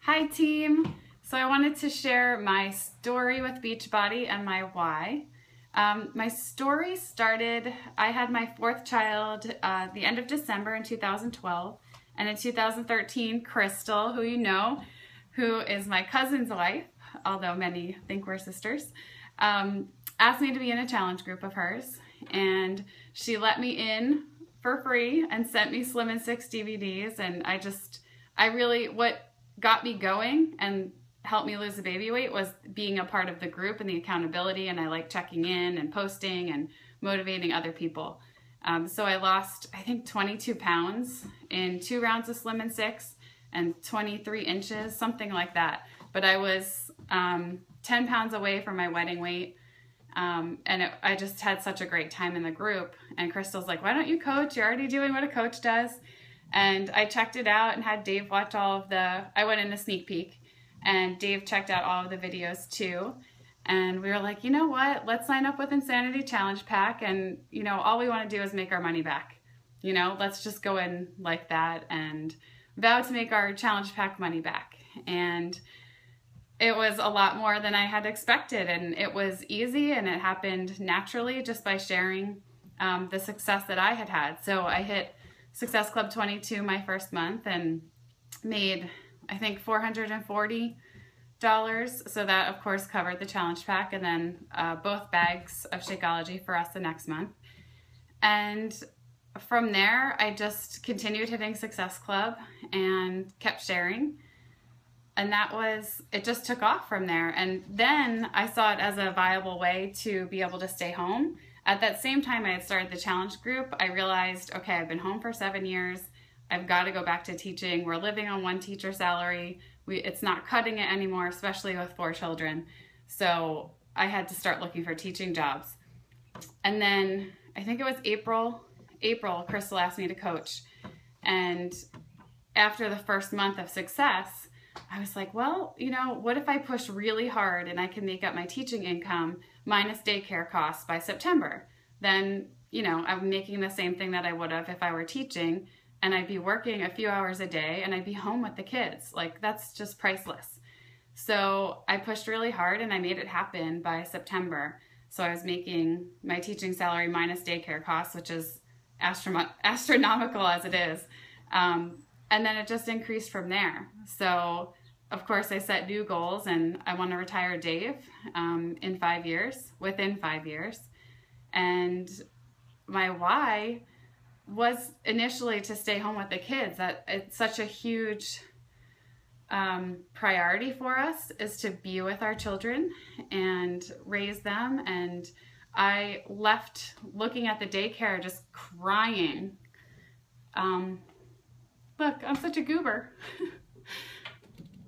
Hi team! So I wanted to share my story with Beachbody and my why. My story started, I had my fourth child the end of December in 2012, and in 2013 Crystal, who you know, who is my cousin's wife, although many think we're sisters, asked me to be in a challenge group of hers, and she let me in for free and sent me Slim in 6 DVDs, and what got me going and helped me lose the baby weight was being a part of the group and the accountability, and I like checking in and posting and motivating other people. So I lost, I think, 22 pounds in 2 rounds of Slim in 6 and 23 inches, something like that. But I was 10 pounds away from my wedding weight, I just had such a great time in the group. And Crystal's like, why don't you coach? You're already doing what a coach does. And I checked it out and had Dave watch all of I went in a sneak peek, and Dave checked out all of the videos too. And we were like, you know what, let's sign up with Insanity Challenge Pack, and all we want to do is make our money back. Let's just go in like that and vow to make our challenge pack money back. And it was a lot more than I had expected, and it was easy, and it happened naturally just by sharing the success that I had had. So I hit Success Club 22 my first month and made, I think, $440. So that, of course, covered the challenge pack, and then both bags of Shakeology for us the next month. And from there, I just continued hitting Success Club and kept sharing. And it just took off from there. And then I saw it as a viable way to be able to stay home. At that same time I had started the challenge group, I realized, okay, I've been home for 7 years. I've got to go back to teaching. We're living on one teacher salary. It's not cutting it anymore, especially with 4 children. So I had to start looking for teaching jobs. And then I think it was April, Crystal asked me to coach. And after the first month of success, I was like, well, what if I push really hard and I can make up my teaching income minus daycare costs by September? Then, I'm making the same thing that I would have if I were teaching, and I'd be working a few hours a day and I'd be home with the kids. Like, that's just priceless. So I pushed really hard and I made it happen by September. So I was making my teaching salary minus daycare costs, which is astronomical as it is. And then it just increased from there. So, of course, I set new goals, and I want to retire Dave in 5 years, within 5 years. And my why was initially to stay home with the kids. That it's such a huge priority for us, is to be with our children and raise them. And I left looking at the daycare just crying. Look, I'm such a goober.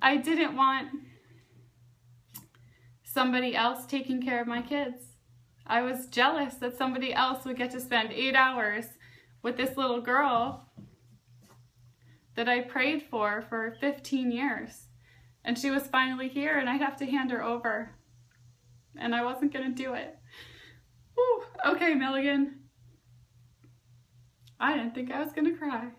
I didn't want somebody else taking care of my kids. I was jealous that somebody else would get to spend 8 hours with this little girl that I prayed for 15 years. And she was finally here, and I'd have to hand her over. And I wasn't gonna do it. Whew. Okay, Milligan. I didn't think I was gonna cry.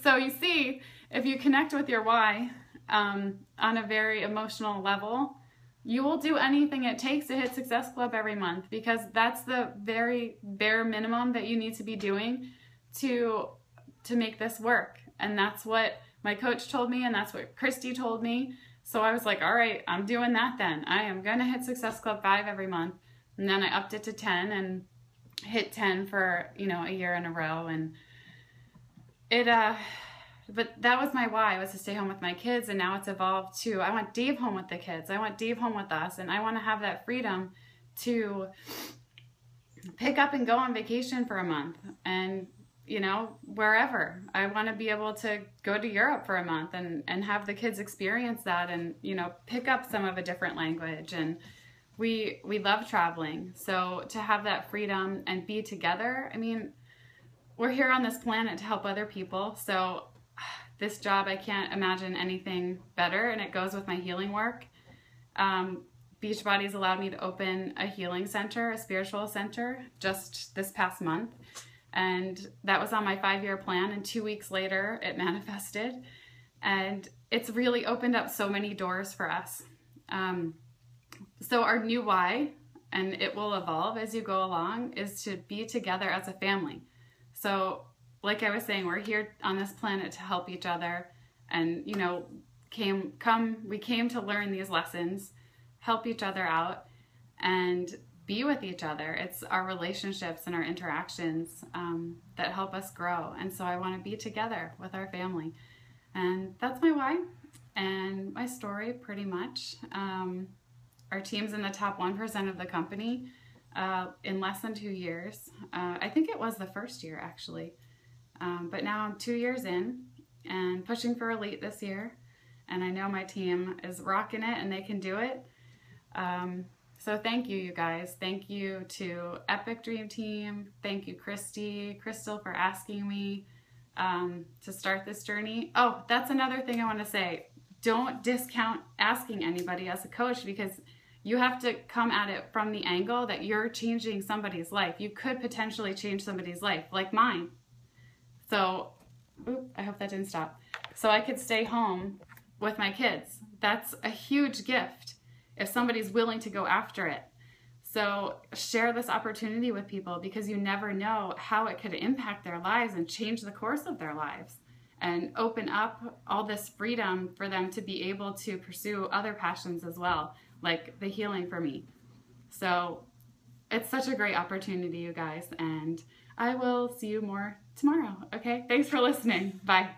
So you see, if you connect with your why on a very emotional level, you will do anything it takes to hit Success Club every month, because that's the very bare minimum that you need to be doing to make this work. And that's what my coach told me, and that's what Christy told me. So I was like, all right, I'm doing that then. I am gonna hit Success Club 5 every month. And then I upped it to 10 and hit 10 for a year in a row. And but that was my why, was to stay home with my kids. And now it's evolved to, I want Dave home with the kids. I want Dave home with us. And I want to have that freedom to pick up and go on vacation for a month. And, wherever. I want to be able to go to Europe for a month and have the kids experience that, and, pick up some of a different language. And we love traveling. So to have that freedom and be together, we're here on this planet to help other people. So this job, I can't imagine anything better, and it goes with my healing work. Beachbody's allowed me to open a healing center, a spiritual center, just this past month. And that was on my 5-year plan, and 2 weeks later it manifested. And it's really opened up so many doors for us. So our new why, and it will evolve as you go along, is to be together as a family. So like I was saying, we're here on this planet to help each other, and you know, we came to learn these lessons, help each other out, and be with each other. It's our relationships and our interactions that help us grow. And so I want to be together with our family. And that's my why and my story, pretty much. Our team's in the top 1% of the company in less than 2 years. I think it was the first year, actually. But now I'm 2 years in and pushing for elite this year. And I know my team is rocking it and they can do it. So thank you, you guys. Thank you to Epic Dream Team. Thank you, Crystal, for asking me to start this journey. Oh, that's another thing I want to say. Don't discount asking anybody as a coach, because you have to come at it from the angle that you're changing somebody's life. You could potentially change somebody's life, like mine. So, I hope that didn't stop. So I could stay home with my kids. That's a huge gift if somebody's willing to go after it. So share this opportunity with people, because you never know how it could impact their lives and change the course of their lives and open up all this freedom for them to be able to pursue other passions as well, like the healing for me. So it's such a great opportunity, you guys, and I will see you more tomorrow. Okay, thanks for listening. Bye.